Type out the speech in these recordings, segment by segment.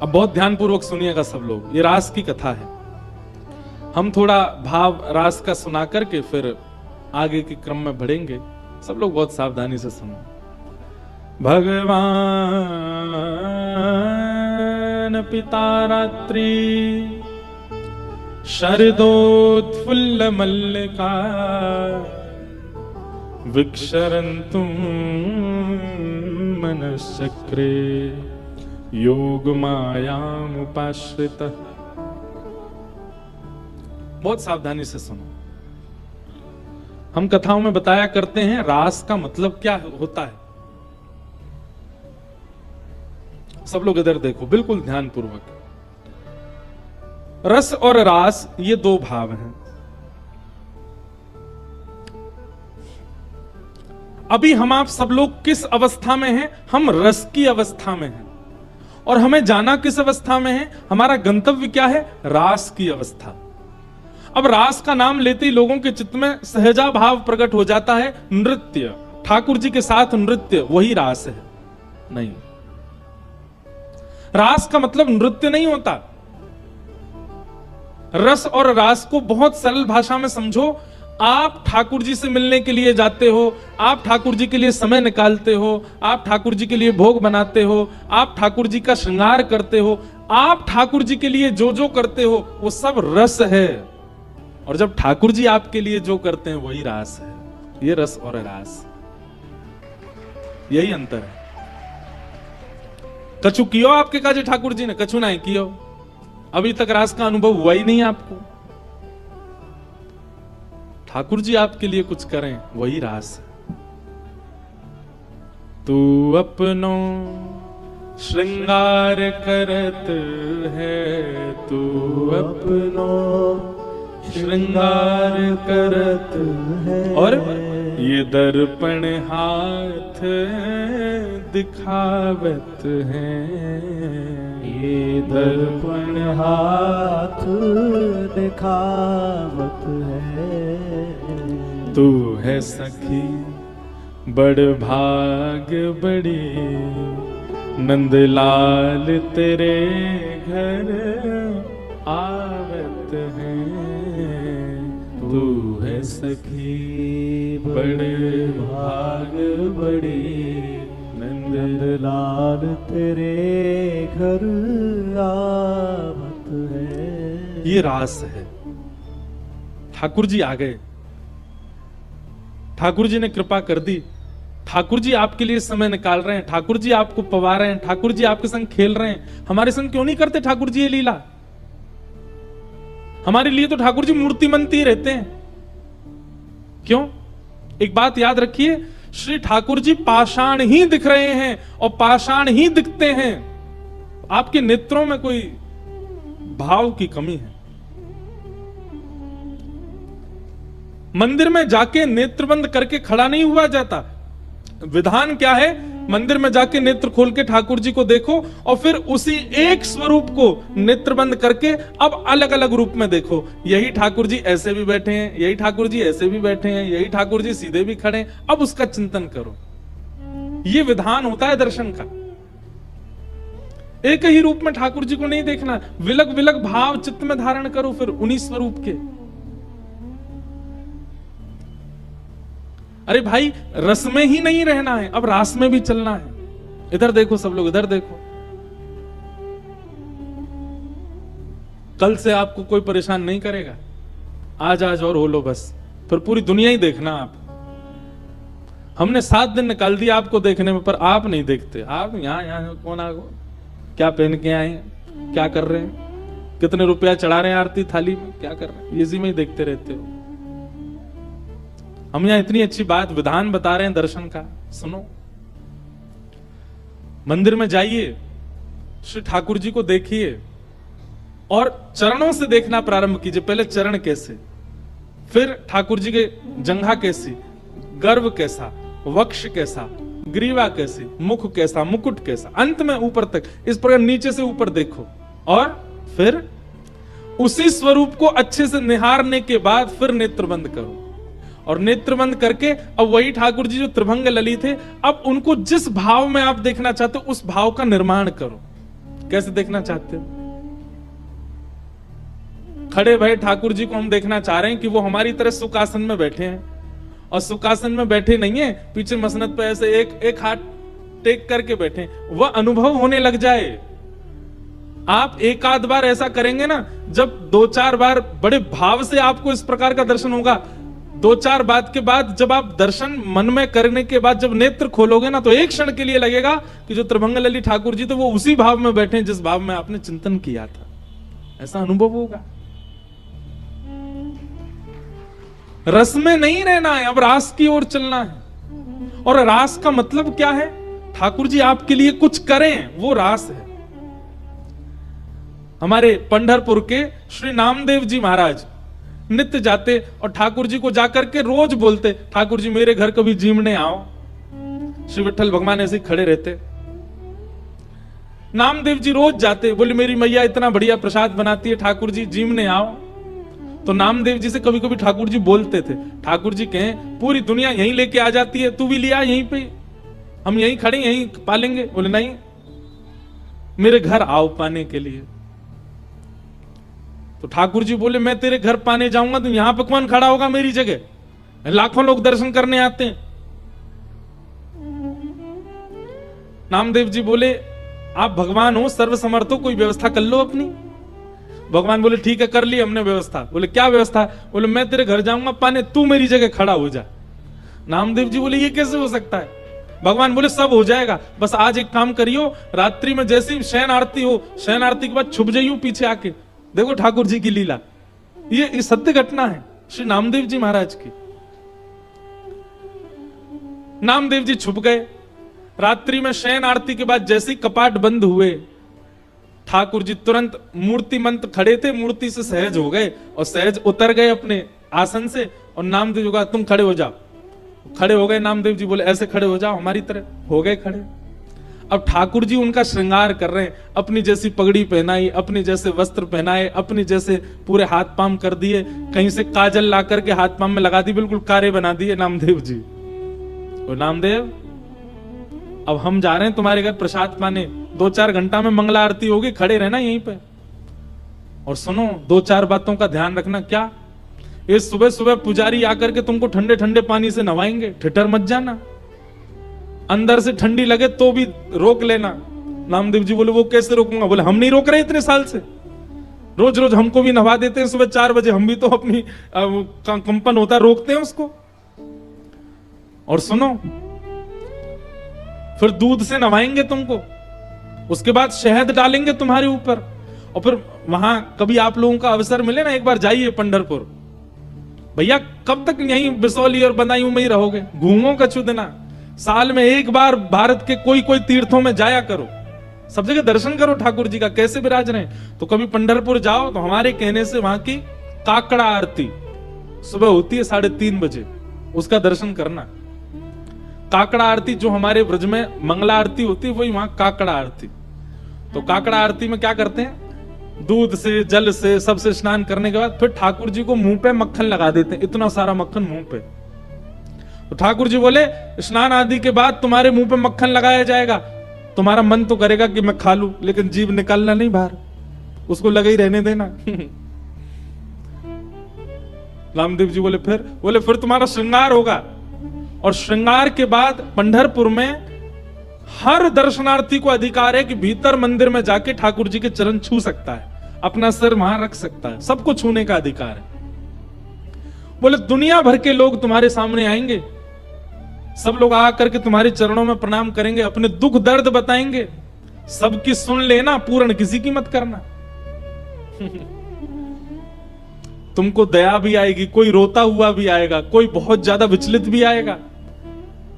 अब बहुत ध्यानपूर्वक सुनिएगा सब लोग, ये रास की कथा है। हम थोड़ा भाव रास का सुना करके फिर आगे के क्रम में बढ़ेंगे। सब लोग बहुत सावधानी से सुनो। भगवान पिता रात्रि शरदोत्फुल्ल मल्लिका विक्षरन्तुं मनश्चक्रे योग मायामुपाश्रितः। बहुत सावधानी से सुनो। हम कथाओं में बताया करते हैं रास का मतलब क्या होता है। सब लोग इधर देखो, बिल्कुल ध्यानपूर्वक। रस और रास ये दो भाव हैं। अभी हम आप सब लोग किस अवस्था में हैं? हम रस की अवस्था में हैं। और हमें जाना किस अवस्था में है? हमारा गंतव्य क्या है? रास की अवस्था। अब रास का नाम लेते ही लोगों के चित्त में सहजा भाव प्रकट हो जाता है। नृत्य, ठाकुर जी के साथ नृत्य, वही रास है। नहीं, रास का मतलब नृत्य नहीं होता। रस और रास को बहुत सरल भाषा में समझो। आप ठाकुर जी से मिलने के लिए जाते हो, आप ठाकुर जी के लिए समय निकालते हो, आप ठाकुर जी के लिए भोग बनाते हो, आप ठाकुर जी का श्रृंगार करते हो, आप ठाकुर जी के लिए जो जो करते हो वो सब रस है। और जब ठाकुर जी आपके लिए जो करते हैं वही रास है। ये रस और रास, यही अंतर है। कछु कियो आपके काजे ठाकुर जी ने? कछु नहीं कियो। अभी तक रास का अनुभव हुआ ही नहीं आपको। ठाकुर जी आपके लिए कुछ करें वही रास है। तू अपनो श्रृंगार करत है, तू अपनो श्रृंगार करत है, और ये दर्पण हाथ दिखावत है, ये दर्पण हाथ दिखावत है। तू है सखी बड़ भाग बड़ी, नंदलाल तेरे घर आवत है। तू है सखी बड़ भाग बड़ी, नंदलाल तेरे घर आवत है। ये रास है। ठाकुर जी आ गए, ठाकुर जी ने कृपा कर दी, ठाकुर जी आपके लिए समय निकाल रहे हैं, ठाकुर जी आपको पवा रहे हैं, ठाकुर जी आपके संग खेल रहे हैं। हमारे संग क्यों नहीं करते ठाकुर जी ये लीला? हमारे लिए तो ठाकुर जी मूर्तिमंत ही रहते हैं। क्यों? एक बात याद रखिए, श्री ठाकुर जी पाषाण ही दिख रहे हैं और पाषाण ही दिखते हैं। आपके नेत्रों में कोई भाव की कमी है। मंदिर में जाके नेत्र बंद करके खड़ा नहीं हुआ जाता। विधान क्या है? मंदिर में जाके नेत्र खोल के ठाकुर जी को देखो और फिर उसी एक स्वरूप को नेत्र बंद करके अब अलग अलग रूप में देखो। यही ठाकुर जी ऐसे भी बैठे हैं, यही ठाकुर जी ऐसे भी बैठे हैं, यही ठाकुर जी सीधे भी खड़े हैं। अब उसका चिंतन करो। यह विधान होता है दर्शन का। एक ही रूप में ठाकुर जी को नहीं देखना, विलग विलग भाव चित्त में धारण करो फिर उन्हीं स्वरूप के। अरे भाई, रस में ही नहीं रहना है, अब रास में भी चलना है। इधर देखो सब लोग, इधर देखो। कल से आपको कोई परेशान नहीं करेगा। आज और हो लो बस, फिर पूरी दुनिया ही देखना आप। हमने 7 दिन निकाल दिया आपको देखने में, पर आप नहीं देखते। आप यहाँ कौन आ गो, क्या पहन के आए हैं, क्या कर रहे हैं, कितने रुपया चढ़ा रहे हैं आरती थाली में, क्या कर रहे हैं, इसी में ही देखते रहते हो। हम यहां इतनी अच्छी बात, विधान बता रहे हैं दर्शन का, सुनो। मंदिर में जाइए, श्री ठाकुर जी को देखिए और चरणों से देखना प्रारंभ कीजिए। पहले चरण कैसे, फिर ठाकुर जी के जंघा कैसी, गर्व कैसा, वक्ष कैसा, ग्रीवा कैसी, मुख कैसा, मुकुट कैसा, अंत में ऊपर तक। इस प्रकार नीचे से ऊपर देखो और फिर उसी स्वरूप को अच्छे से निहारने के बाद फिर नेत्र बंद करो। और नेत्र बंद करके अब वही ठाकुर जी जो त्रिभंग ललित थे, अब उनको जिस भाव में आप देखना चाहते हो उस भाव का निर्माण करो। कैसे देखना चाहते हो? खड़े भय ठाकुर जी को हम देखना चाह रहे हैं कि वो हमारी तरह सुखासन में बैठे हैं, और सुखासन में बैठे नहीं है, पीछे मसनद पे ऐसे एक हाथ टेक करके बैठे, वह अनुभव होने लग जाए। आप एक आध बार ऐसा करेंगे ना, जब 2-4 बार बड़े भाव से आपको इस प्रकार का दर्शन होगा, 2-4 बात के बाद जब आप दर्शन मन में करने के बाद जब नेत्र खोलोगे ना, तो एक क्षण के लिए लगेगा कि जो त्रिभंगलली ठाकुर जी थे वो उसी भाव में बैठे जिस भाव में आपने चिंतन किया था। ऐसा अनुभव होगा। रस में नहीं रहना है, अब रास की ओर चलना है। और रास का मतलब क्या है? ठाकुर जी आपके लिए कुछ करें, वो रास है। हमारे पंढरपुर के श्री नामदेव जी महाराज नित्य जाते और ठाकुर जी को जाकर के रोज बोलते, ठाकुर जी मेरे घर कभी जीमने आओ। श्री विठ्ठल भगवान ऐसे खड़े रहते। नामदेव जी रोज जाते, बोले मेरी मैया इतना बढ़िया प्रसाद बनाती है, ठाकुर जी जीमने आओ। तो नामदेव जी से कभी कभी ठाकुर जी बोलते थे, ठाकुर जी कहें पूरी दुनिया यहीं लेके आ जाती है, तू भी लिया यहीं पे, हम यहीं खड़े यहीं पालेंगे। बोले नहीं, मेरे घर आओ पाने के लिए। तो ठाकुर जी बोले मैं तेरे घर पाने जाऊंगा तो यहां पे कौन खड़ा होगा मेरी जगह? लाखों लोग दर्शन करने आते हैं। नामदेव जी बोले आप भगवान हो, सर्वसमर्थ हो, कोई व्यवस्था कर लो अपनी। भगवान बोले ठीक है, कर ली हमने व्यवस्था। बोले क्या व्यवस्था? बोले मैं तेरे घर जाऊंगा पाने, तू मेरी जगह खड़ा हो जा। नामदेव जी बोले ये कैसे हो सकता है? भगवान बोले सब हो जाएगा, बस आज एक काम करियो, रात्रि में जैसी शयन आरती हो, शयन आरती के बाद छुप जाइयो पीछे आके, देखो ठाकुर जी की लीला। ये सत्य घटना है श्री नामदेव जी महाराज की। नामदेव जी छुप गए। रात्रि में शयन आरती के बाद जैसे ही कपाट बंद हुए, ठाकुर जी तुरंत मूर्तिमंत खड़े थे, मूर्ति से सहज हो गए और सहज उतर गए अपने आसन से। और नामदेव जी कहा तुम खड़े हो जाओ। खड़े हो गए। नामदेव जी बोले ऐसे खड़े हो जाओ हमारी तरह। हो गए खड़े। अब ठाकुर जी उनका श्रृंगार कर रहे हैं, अपनी जैसी पगड़ी पहनाई, अपने जैसे वस्त्र पहनाए, अपने जैसे पूरे हाथ पांव कर दिए, कहीं से काजल ला करके हाथ पांव में लगा दी, बिल्कुल कारे बना दिए नामदेव जी। और नामदेव अब हम जा रहे हैं तुम्हारे घर प्रसाद पाने, 2-4 घंटा में मंगला आरती होगी, खड़े रहना यहीं पे। और सुनो 2-4 बातों का ध्यान रखना। क्या? ये सुबह सुबह पुजारी आकर के तुमको ठंडे ठंडे पानी से नहवाएंगे, ठिठर मत जाना। अंदर से ठंडी लगे तो भी रोक लेना। नामदेव जी बोले वो कैसे रोकूंगा? बोले हम नहीं रोक रहे इतने साल से, रोज रोज हमको भी नहवा देते हैं सुबह 4 बजे, हम भी तो अपनी कंपन होता रोकते हैं उसको। और सुनो फिर दूध से नहवाएंगे तुमको, उसके बाद शहद डालेंगे तुम्हारे ऊपर। और फिर वहां कभी आप लोगों का अवसर मिले ना, एक बार जाइए पंढरपुर। भैया कब तक यहीं बिसौली और बदायूं में ही रहोगे? घूमो कछु दिना, साल में एक बार भारत के कोई कोई तीर्थों में जाया करो, सब जगह दर्शन करो ठाकुर जी का कैसे विराज रहे। तो कभी पंढरपुर जाओ तो हमारे कहने से वहां की काकड़ा आरती सुबह होती है 3:30 बजे, उसका दर्शन करना। काकड़ा आरती जो हमारे ब्रज में मंगला आरती होती है, वही वहां काकड़ा आरती। तो काकड़ा आरती में क्या करते हैं? दूध से जल से सबसे स्नान करने के बाद फिर ठाकुर जी को मुंह पे मक्खन लगा देते हैं, इतना सारा मक्खन मुंह पे। तो ठाकुर जी बोले स्नान आदि के बाद तुम्हारे मुंह पे मक्खन लगाया जाएगा, तुम्हारा मन तो करेगा कि मैं खा लूं, लेकिन जीभ निकालना नहीं बाहर, उसको लगे ही रहने देना। रामदेव जी बोले फिर तुम्हारा श्रृंगार होगा। और श्रृंगार के बाद पंढरपुर में हर दर्शनार्थी को अधिकार है कि भीतर मंदिर में जाके ठाकुर जी के चरण छू सकता है, अपना सिर वहां रख सकता है, सबको छूने का अधिकार है। बोले दुनिया भर के लोग तुम्हारे सामने आएंगे, सब लोग आकर के तुम्हारे चरणों में प्रणाम करेंगे, अपने दुख दर्द बताएंगे, सबकी सुन लेना, पूर्ण किसी की मत करना। तुमको दया भी आएगी, कोई रोता हुआ भी आएगा, कोई बहुत ज्यादा विचलित भी आएगा।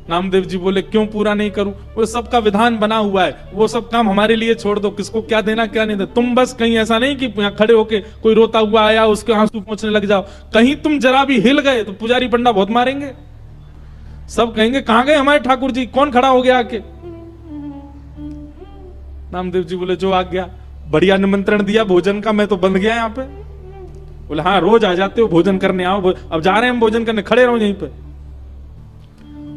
नामदेव जी बोले क्यों पूरा नहीं करूं? वो सबका विधान बना हुआ है, वो सब काम हमारे लिए छोड़ दो, किसको क्या देना क्या नहीं देना। तुम बस कहीं ऐसा नहीं कि यहाँ खड़े होके कोई रोता हुआ आया उसके आंसू पोंछने लग जाओ, कहीं तुम जरा भी हिल गए तो पुजारी पंडा बहुत मारेंगे, सब कहेंगे कहां गए हमारे ठाकुर जी, कौन खड़ा हो गया आके। नामदेव जी बोले जो आ गया, बढ़िया निमंत्रण दिया भोजन का, मैं तो बंद गया यहाँ पे। बोले हाँ रोज आ जाते हो भोजन करने, आओ, अब जा रहे हैं हम भोजन करने, खड़े रहो यहीं पे।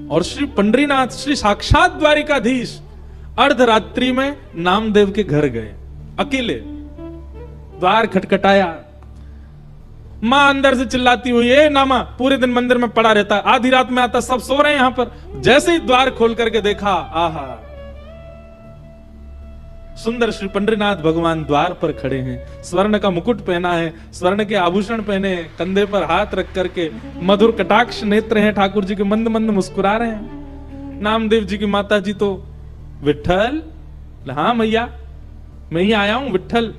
और श्री पंडरीनाथ श्री साक्षात द्वारिकाधीश अर्धरात्रि में नामदेव के घर गए। अकेले। द्वार खटखटाया, मां अंदर से चिल्लाती हुई, ए नामा, पूरे दिन मंदिर में पड़ा रहता, आधी रात में आता, सब सो रहे हैं यहां पर। जैसे ही द्वार खोल करके देखा, आहा, सुंदर श्री पंडरीनाथ भगवान द्वार पर खड़े हैं, स्वर्ण का मुकुट पहना है, स्वर्ण के आभूषण पहने हैं, कंधे पर हाथ रख करके मधुर कटाक्ष नेत्र हैं ठाकुर जी के, मंद मंद मुस्कुरा रहे हैं। नामदेव जी की माता जी तो, विठल, हाँ मैया मैं ही आया हूं विठल।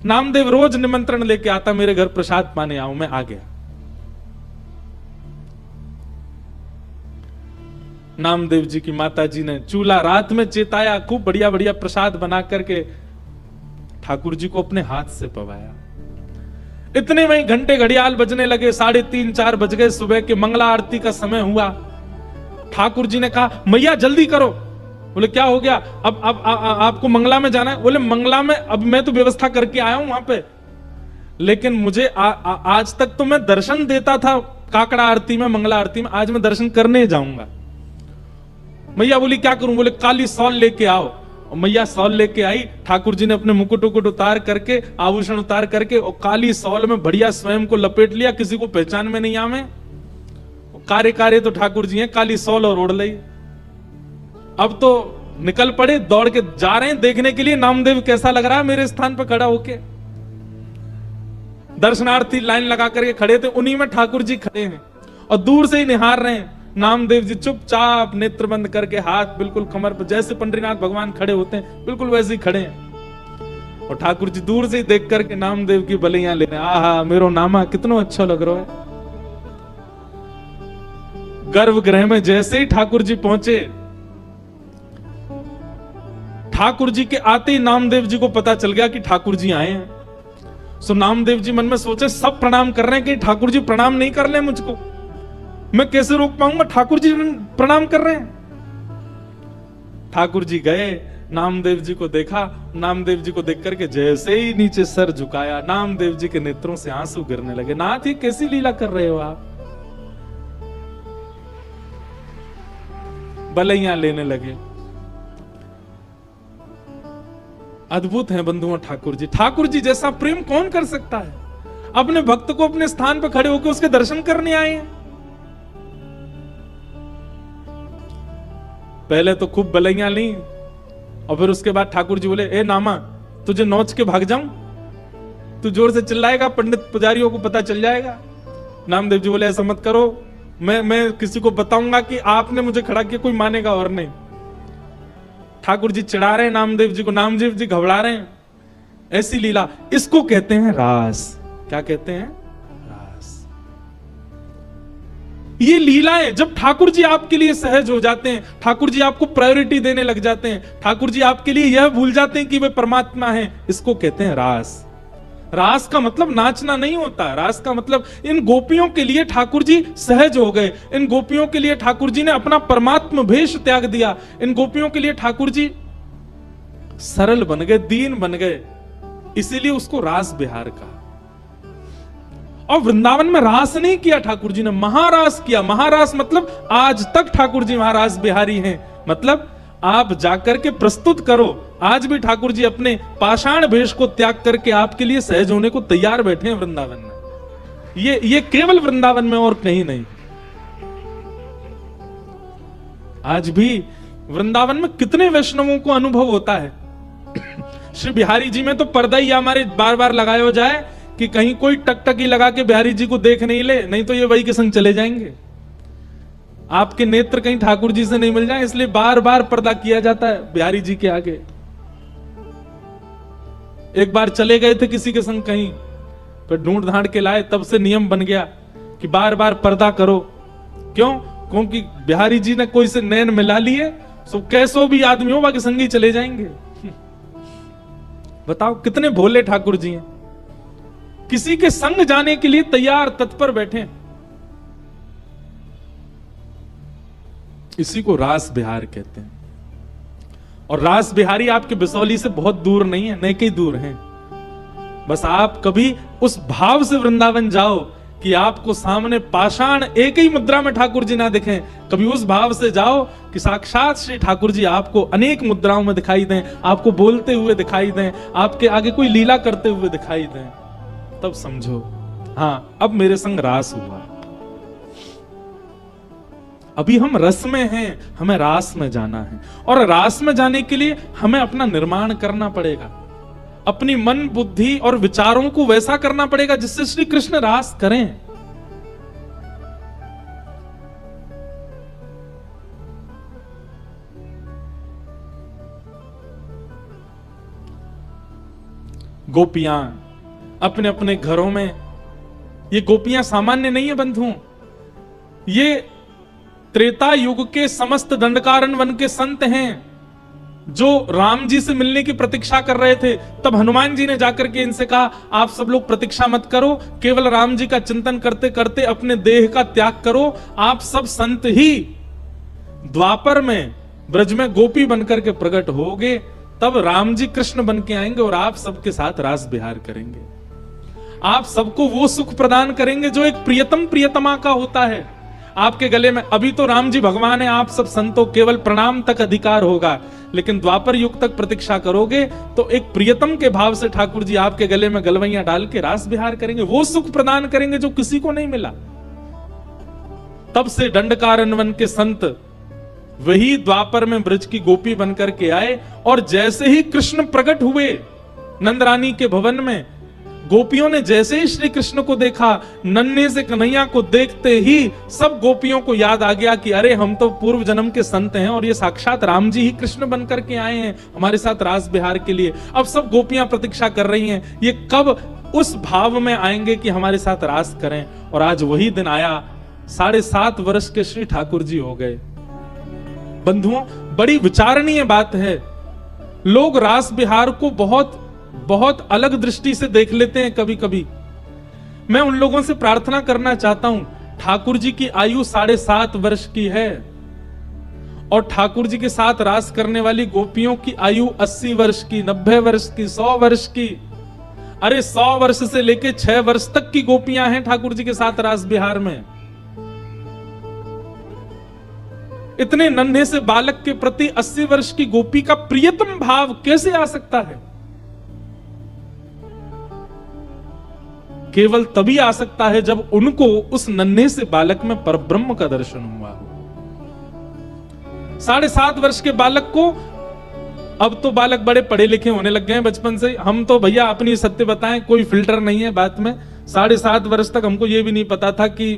नामदेव रोज निमंत्रण लेके आता, मेरे घर प्रसाद पाने आऊं, मैं आ गया। नामदेव जी की माता जी ने चूल्हा रात में चेताया, खूब बढ़िया बढ़िया प्रसाद बना करके ठाकुर जी को अपने हाथ से पवाया। इतने में घंटे घड़ियाल बजने लगे, 3:30 4 बज गए, सुबह के मंगला आरती का समय हुआ। ठाकुर जी ने कहा, मैया जल्दी करो। बोले क्या हो गया? अब आपको मंगला में जाना है? बोले मंगला में अब मैं तो व्यवस्था करके आया हूं वहां पे, लेकिन मुझे आज तक तो मैं दर्शन देता था काकड़ा आरती में, मंगला आरती में, आज मैं दर्शन करने जाऊंगा। मैया बोली क्या करूं? बोले काली सॉल लेके आओ। और मैया सॉल लेके आई। ठाकुर जी ने अपने मुकुट उकुट उतार करके, आभूषण उतार करके, और काली सॉल में बढ़िया स्वयं को लपेट लिया, किसी को पहचान में नहीं आवे। कार्य कार्य तो ठाकुर जी हैं, काली सॉल और ओढ़ ली। अब तो निकल पड़े, दौड़ के जा रहे हैं देखने के लिए नामदेव कैसा लग रहा है मेरे स्थान पर खड़ा होके। दर्शनार्थी लाइन लगा करके खड़े थे, उन्हीं में ठाकुर जी खड़े हैं और दूर से ही निहार रहे हैं। नामदेव जी चुपचाप नेत्र बंद करके, हाथ बिल्कुल कमर पर, जैसे पंडरीनाथ भगवान खड़े होते हैं बिल्कुल वैसे ही खड़े हैं। और ठाकुर जी दूर से ही देख करके नामदेव की बलियां ले रहे हैं। आहा, मेरो नामा कितना अच्छा लग रहा है। गर्भगृह में जैसे ही ठाकुर जी पहुंचे, ठाकुर जी के आते ही नामदेव जी को पता चल गया कि ठाकुर जी आए हैं। सो नामदेव जी मन में सोचे, सब प्रणाम कर रहे हैं कि ठाकुर जी प्रणाम नहीं कर ले मुझको, मैं कैसे रोक पाऊंगा? ठाकुर जी प्रणाम कर रहे हैं। ठाकुर जी गए, नामदेव जी को देखा, नामदेव जी को देख करके जैसे ही नीचे सर झुकाया, नामदेव जी के नेत्रों से आंसू गिरने लगे। नाथ, ये कैसी लीला कर रहे हो आप? बलैया लेने लगे। अद्भुत हैं बंधुओं ठाकुर जी। ठाकुर जी जैसा प्रेम कौन कर सकता है? अपने भक्त को अपने स्थान पर खड़े होकर उसके दर्शन करने आए हैं। पहले तो खूब बलैया ली, और फिर उसके बाद ठाकुर जी बोले, ए नामा, तुझे नोच के भाग जाऊं? तू जोर से चिल्लाएगा, पंडित पुजारियों को पता चल जाएगा। नामदेव जी बोले, ऐसा मत करो, मैं किसी को बताऊंगा कि आपने मुझे खड़ा किया, कोई मानेगा और नहीं। ठाकुर जी चिढ़ा रहे हैं नामदेव जी को, नामदेव जी घबरा रहे हैं। ऐसी लीला, इसको कहते हैं रास। क्या कहते हैं? रास। ये लीलाएं जब ठाकुर जी आपके लिए सहज हो जाते हैं, ठाकुर जी आपको प्रायोरिटी देने लग जाते हैं, ठाकुर जी आपके लिए यह भूल जाते हैं कि वे परमात्मा हैं, इसको कहते हैं रास। रास का मतलब नाचना नहीं होता। रास का मतलब इन गोपियों के लिए ठाकुर जी सहज हो गए, इन गोपियों के लिए ठाकुर जी ने अपना परमात्म भेष त्याग दिया, इन गोपियों के लिए ठाकुर जी सरल बन गए, दीन बन गए, इसीलिए उसको रास बिहार कहा। और वृंदावन में रास नहीं किया ठाकुर जी ने, महारास किया। महारास मतलब आज तक ठाकुर जी महारास बिहारी हैं। मतलब आप जाकर के प्रस्तुत करो, आज भी ठाकुर जी अपने पाषाण भेष को त्याग करके आपके लिए सहज होने को तैयार बैठे हैं वृंदावन में। ये केवल वृंदावन में और कहीं नहीं। आज भी वृंदावन में कितने वैष्णवों को अनुभव होता है। श्री बिहारी जी में तो पर्दा ही हमारे बार बार लगाया हो जाए कि कहीं कोई टकटकी लगा के बिहारी जी को देख नहीं ले, नहीं तो ये वही के संग चले जाएंगे। आपके नेत्र कहीं ठाकुर जी से नहीं मिल जाए, इसलिए बार बार पर्दा किया जाता है बिहारी जी के आगे। एक बार चले गए थे किसी के संग कहीं, फिर ढूंढ ढांड के लाए, तब से नियम बन गया कि बार बार पर्दा करो। क्यों? क्योंकि बिहारी जी ने कोई से नैन मिला लिए, सो कैसो भी आदमी हो बाकी संगी चले जाएंगे। बताओ कितने भोले ठाकुर जी हैं, किसी के संग जाने के लिए तैयार तत्पर बैठे। इसी को रास बिहार कहते हैं। और रास बिहारी आपके बिसौली से बहुत दूर नहीं है, नहीं कहीं दूर है। बस आप कभी उस भाव से वृंदावन जाओ कि आपको सामने पाषाण एक ही मुद्रा में ठाकुर जी ना दिखें। कभी उस भाव से जाओ कि साक्षात श्री ठाकुर जी आपको अनेक मुद्राओं में दिखाई दें, आपको बोलते हुए दिखाई दें, आपके आगे कोई लीला करते हुए दिखाई दें, तब समझो हाँ अब मेरे संग रास हुआ। अभी हम रस में हैं, हमें रास में जाना है, और रास में जाने के लिए हमें अपना निर्माण करना पड़ेगा, अपनी मन बुद्धि और विचारों को वैसा करना पड़ेगा जिससे श्री कृष्ण रास करें। गोपियां अपने अपने घरों में, ये गोपियां सामान्य नहीं है बंधुओं, ये त्रेता युग के समस्त दंडकारण्य वन के संत हैं जो राम जी से मिलने की प्रतीक्षा कर रहे थे। तब हनुमान जी ने जाकर के इनसे कहा आप सब लोग प्रतीक्षा मत करो, केवल राम जी का चिंतन करते करते अपने देह का त्याग करो, आप सब संत ही द्वापर में ब्रज में गोपी बनकर के प्रकट होगे, तब राम जी कृष्ण बन के आएंगे और आप सबके साथ रास विहार करेंगे, आप सबको वो सुख प्रदान करेंगे जो एक प्रियतम प्रियतमा का होता है आपके गले में। अभी तो राम जी भगवान है, आप सब संतों केवल प्रणाम तक अधिकार होगा, लेकिन द्वापर युग तक प्रतीक्षा करोगे तो एक प्रियतम के भाव से ठाकुर जी आपके गले में गलवैया डाल के रास विहार करेंगे, वो सुख प्रदान करेंगे जो किसी को नहीं मिला। तब से दंडकारण्य वन के संत वही द्वापर में ब्रज की गोपी बनकर के आए, और जैसे ही कृष्ण प्रकट हुए नंदरानी के भवन में, गोपियों ने जैसे ही श्री कृष्ण को देखा, नन्हे से कन्हैया को देखते ही सब गोपियों को याद आ गया कि अरे हम तो पूर्व जन्म के संत हैं और ये साक्षात राम जी ही कृष्ण बनकर के आए हैं हमारे साथ रास विहार के लिए। अब सब गोपियां प्रतीक्षा कर रही हैं ये कब उस भाव में आएंगे कि हमारे साथ रास करें, और आज वही दिन आया। 7.5 वर्ष के श्री ठाकुर जी हो गए। बंधुओं, बड़ी विचारणीय बात है, लोग रास विहार को बहुत बहुत अलग दृष्टि से देख लेते हैं कभी कभी। मैं उन लोगों से प्रार्थना करना चाहता हूं, ठाकुर जी की आयु 7.5 वर्ष की है और ठाकुर जी के साथ रास करने वाली गोपियों की आयु 80 वर्ष की, 90 वर्ष की, 100 वर्ष की। अरे 100 वर्ष से लेके 6 वर्ष तक की गोपियां हैं ठाकुर जी के साथ रास विहार में। इतने नन्हे से बालक के प्रति 80 वर्ष की गोपी का प्रियतम भाव कैसे आ सकता है? केवल तभी आ सकता है जब उनको उस नन्हे से बालक में परब्रह्म का दर्शन हुआ हो। 7.5 वर्ष के बालक को, अब तो बालक बड़े पढ़े लिखे होने लग गए हैं बचपन से, हम तो भैया अपनी सत्य बताएं, कोई फिल्टर नहीं है बात में। 7.5 वर्ष तक हमको यह भी नहीं पता था कि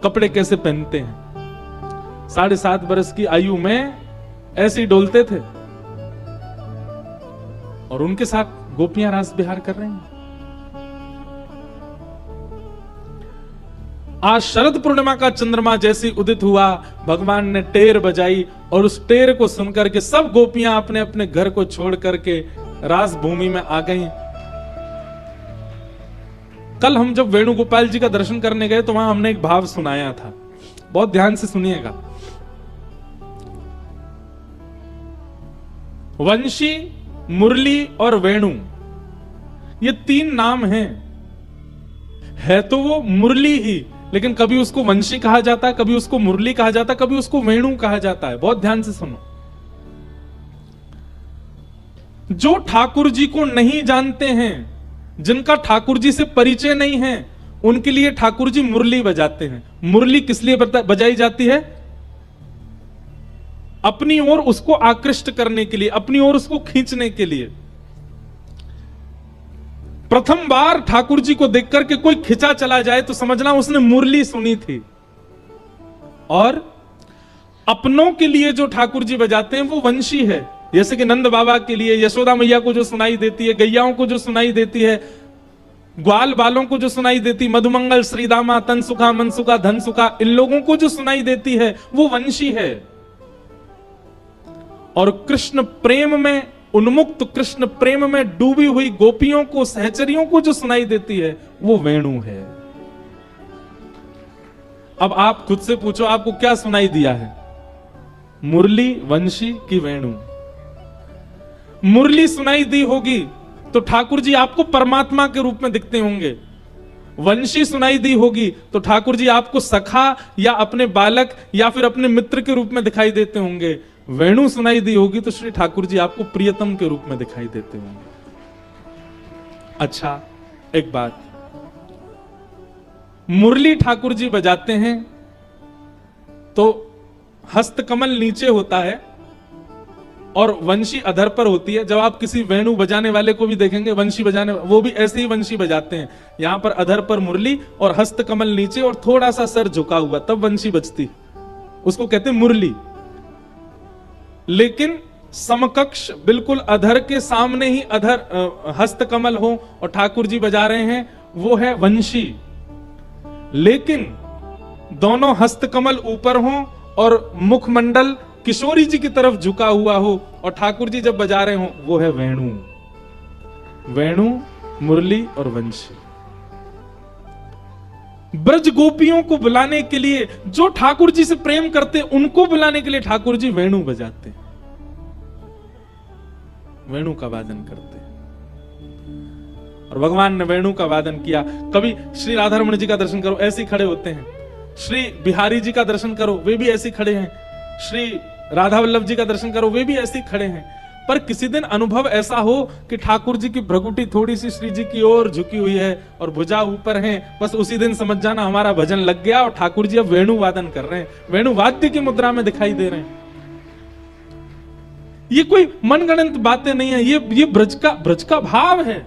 कपड़े कैसे पहनते हैं। 7.5 वर्ष की आयु में ऐसे ही डोलते थे और उनके साथ गोपियां रास विहार कर रही हैं। आज शरद पूर्णिमा का चंद्रमा जैसी उदित हुआ, भगवान ने टेर बजाई और उस टेर को सुनकर के सब गोपियां अपने अपने घर को छोड़ करके रास भूमि में आ गईं। कल हम जब वेणुगोपाल जी का दर्शन करने गए तो वहां हमने एक भाव सुनाया था, बहुत ध्यान से सुनिएगा। वंशी, मुरली और वेणु, ये 3 नाम हैं। है तो वो मुरली ही, लेकिन कभी उसको वंशी कहा जाता है, कभी उसको मुरली कहा जाता है, कभी उसको वेणु कहा जाता है। बहुत ध्यान से सुनो। जो ठाकुर जी को नहीं जानते हैं, जिनका ठाकुर जी से परिचय नहीं है, उनके लिए ठाकुर जी मुरली बजाते हैं। मुरली किस लिए बजाई जाती है? अपनी ओर उसको आकृष्ट करने के लिए, अपनी ओर उसको खींचने के लिए। प्रथम बार ठाकुर जी को देख करके कोई खिंचा चला जाए तो समझना उसने मुरली सुनी थी। और अपनों के लिए जो ठाकुर जी बजाते हैं वो वंशी है, जैसे कि नंद बाबा के लिए यशोदा मैया को जो सुनाई देती है, गैयाओं को जो सुनाई देती है, ग्वाल बालों को जो सुनाई देती, मधुमंगल, श्रीदामा, तनसुखा, मनसुखा, धनसुखा, इन लोगों को जो सुनाई देती है वो वंशी है। और कृष्ण प्रेम में उन्मुक्त, कृष्ण प्रेम में डूबी हुई गोपियों को, सहचरियों को जो सुनाई देती है वो वेणु है। अब आप खुद से पूछो, आपको क्या सुनाई दिया है? मुरली, वंशी की वेणु? मुरली सुनाई दी होगी तो ठाकुर जी आपको परमात्मा के रूप में दिखते होंगे, वंशी सुनाई दी होगी तो ठाकुर जी आपको सखा या अपने बालक या फिर अपने मित्र के रूप में दिखाई देते होंगे। वेणु सुनाई दी होगी तो श्री ठाकुर जी आपको प्रियतम के रूप में दिखाई देते होंगे। अच्छा, एक बात, मुरली ठाकुर जी बजाते हैं तो हस्तकमल नीचे होता है और वंशी अधर पर होती है। जब आप किसी वेणु बजाने वाले को भी देखेंगे, वंशी बजाने, वो भी ऐसे ही वंशी बजाते हैं, यहां पर अधर पर मुरली और हस्तकमल नीचे और थोड़ा सा सर झुका हुआ, तब वंशी बजती, उसको कहते हैं मुरली। लेकिन समकक्ष बिल्कुल अधर के सामने ही अधर हस्तकमल हो और ठाकुर जी बजा रहे हैं, वो है वंशी। लेकिन दोनों हस्तकमल ऊपर हो और मुखमंडल किशोरी जी की तरफ झुका हुआ हो और ठाकुर जी जब बजा रहे हो, वो है वेणु। वेणु, मुरली और वंशी। ब्रज गोपियों को बुलाने के लिए, जो ठाकुर जी से प्रेम करते, उनको बुलाने के लिए ठाकुर जी वेणु बजाते, वेणु का वादन करते। और भगवान ने वेणु का वादन किया। कभी श्री राधारमण जी का दर्शन करो, ऐसे ही खड़े होते हैं। श्री बिहारी जी का दर्शन करो, वे भी ऐसे खड़े हैं। श्री राधा वल्लभ जी का दर्शन करो, वे भी ऐसे खड़े हैं। पर किसी दिन अनुभव ऐसा हो कि ठाकुर जी की भ्रकुटी थोड़ी सी श्री जी की ओर झुकी हुई है और भुजा ऊपर है, बस उसी दिन समझ जाना हमारा भजन लग गया और ठाकुर जी अब वेणु वादन कर रहे हैं, वेणु वाद्य की मुद्रा में दिखाई दे रहे हैं। ये कोई मनगढ़ंत बातें नहीं है, ये ब्रज का भाव है।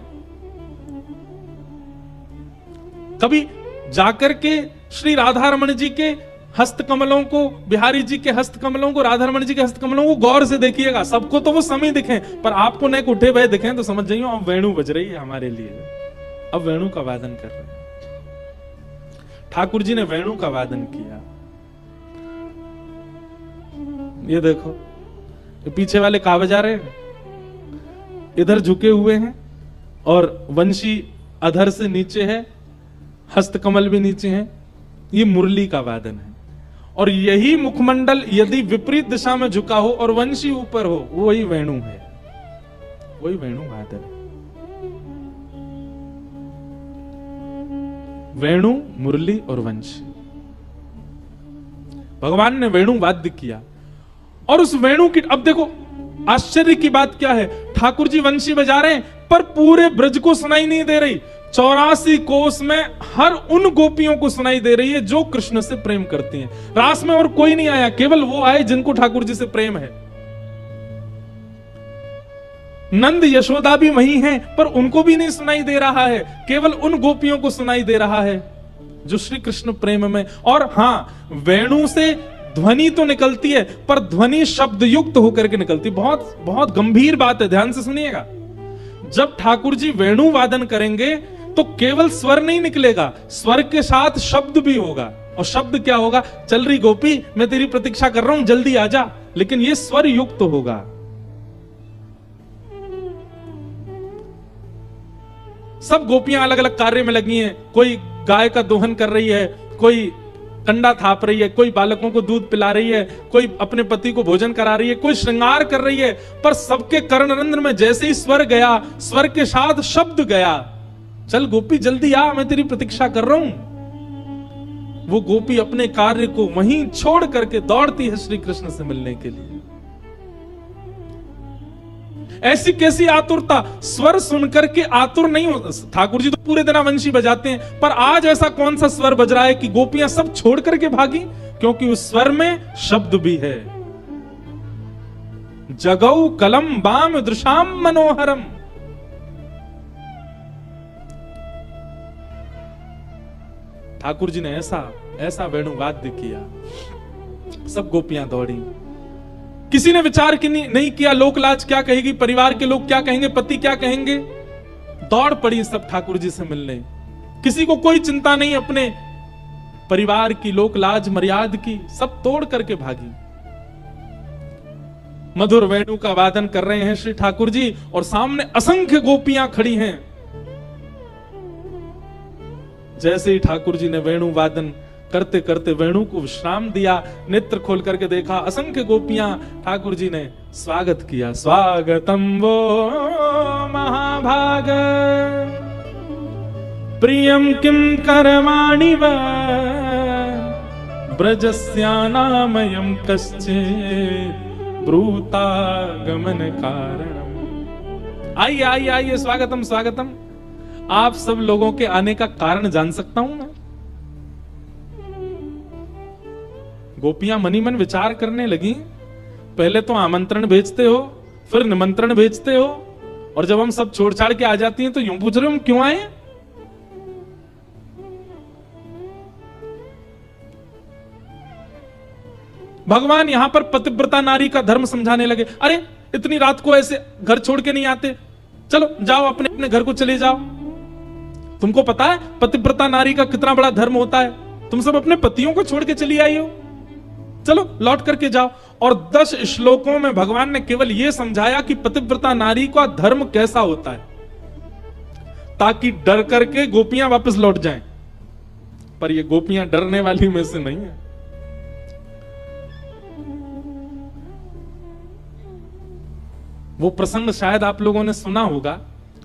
कभी जाकर के श्री राधारमण जी के हस्तकमलों को, बिहारी जी के हस्तकमलों को, राधारमण जी के हस्तकमलों को गौर से देखिएगा। सबको तो वो समय दिखे, पर आपको नेक उठे भय दिखे तो समझ जाइए अब वेणु बज रही है हमारे लिए, अब वेणु का वादन कर रहे हैं। ठाकुर जी ने वेणु का वादन किया। ये देखो, ये पीछे वाले कहां बजा रहे हैं, इधर झुके हुए हैं और वंशी अधर से नीचे है, हस्तकमल भी नीचे हैं। ये मुरली का वादन है। और यही मुखमंडल यदि विपरीत दिशा में झुका हो और वंशी ऊपर हो, वही वेणु है, वही वेणु वादन है। वेणु, मुरली और वंशी, भगवान ने वेणु वाद्य किया। और उस वेणु की, अब देखो आश्चर्य की बात क्या है, ठाकुर जी वंशी बजा रहे हैं पर पूरे ब्रज को सुनाई नहीं दे रही। 84 कोस में हर उन गोपियों को सुनाई दे रही है जो कृष्ण से प्रेम करती हैं। रास में और कोई नहीं आया, केवल वो आए जिनको ठाकुर जी से प्रेम है। नंद यशोदा भी वही हैं, पर उनको भी नहीं सुनाई दे रहा है, केवल उन गोपियों को सुनाई दे रहा है जो श्री कृष्ण प्रेम में। और हाँ, वेणु से ध्वनि तो निकलती है, पर ध्वनि शब्द युक्त होकर के निकलती। बहुत बहुत गंभीर बात है, ध्यान से सुनिएगा। जब ठाकुर जी वेणु वादन करेंगे तो केवल स्वर नहीं निकलेगा, स्वर के साथ शब्द भी होगा। और शब्द क्या होगा? चल रही गोपी, मैं तेरी प्रतीक्षा कर रहा हूं, जल्दी आजा। लेकिन ये स्वर युक्त होगा। सब गोपियां अलग अलग कार्य में लगी हैं। कोई गाय का दोहन कर रही है, कोई कंडा थाप रही है, कोई बालकों को दूध पिला रही है, कोई अपने पति को भोजन करा रही है, कोई श्रृंगार कर रही है। पर सबके कर्णरंध्र में जैसे ही स्वर गया, स्वर के साथ शब्द गया, चल गोपी जल्दी आ, मैं तेरी प्रतीक्षा कर रहा हूं। वो गोपी अपने कार्य को वहीं छोड़ करके दौड़ती है श्री कृष्ण से मिलने के लिए। ऐसी कैसी आतुरता! स्वर सुनकर के आतुर नहीं हो। ठाकुर जी तो पूरे दिन वंशी बजाते हैं, पर आज ऐसा कौन सा स्वर बज रहा है कि गोपियां सब छोड़ करके भागी? क्योंकि उस स्वर में शब्द भी है। जगौ कलम बाम दृशाम मनोहरम। ठाकुर जी ने ऐसा वेणु वाद्य किया, सब गोपियां दौड़ी। किसी ने विचार नहीं किया लोकलाज क्या कहेगी, परिवार के लोग क्या कहेंगे, पति क्या कहेंगे। दौड़ पड़ी सब ठाकुर जी से मिलने। किसी को कोई चिंता नहीं अपने परिवार की, लोकलाज मर्याद की, सब तोड़ करके भागी। मधुर वेणु का वादन कर रहे हैं श्री ठाकुर जी और सामने असंख्य गोपियां खड़ी हैं। जैसे ही ठाकुर जी ने वेणु वादन करते करते वेणु को विश्राम दिया, नेत्र खोल करके देखा, असंख्य गोपियां, ठाकुर जी ने स्वागत किया। स्वागतम वो महाभाग प्रियम किम करवाणि वा ब्रजस्यानामयं कश्चित् ब्रूतागमन कारणम। आइए आइए आइए, स्वागतम स्वागतम। आप सब लोगों के आने का कारण जान सकता हूं मैं? गोपियां मनी मन विचार करने लगी, पहले तो आमंत्रण भेजते हो, फिर निमंत्रण भेजते हो, और जब हम सब छोड़ छाड़ के आ जाती हैं तो यूं पूछ रहे हो हम क्यों आए? भगवान यहां पर पतिव्रता नारी का धर्म समझाने लगे। अरे इतनी रात को ऐसे घर छोड़ के नहीं आते, चलो जाओ अपने अपने घर को चले जाओ। तुमको पता है पतिव्रता नारी का कितना बड़ा धर्म होता है? तुम सब अपने पतियों को छोड़ के चली आई हो, चलो लौट करके जाओ। और 10 श्लोकों में भगवान ने केवल यह समझाया कि पतिव्रता नारी का धर्म कैसा होता है, ताकि डर करके गोपियां वापस लौट जाएं। पर ये गोपियां डरने वाली में से नहीं है। वो प्रसंग शायद आप लोगों ने सुना होगा।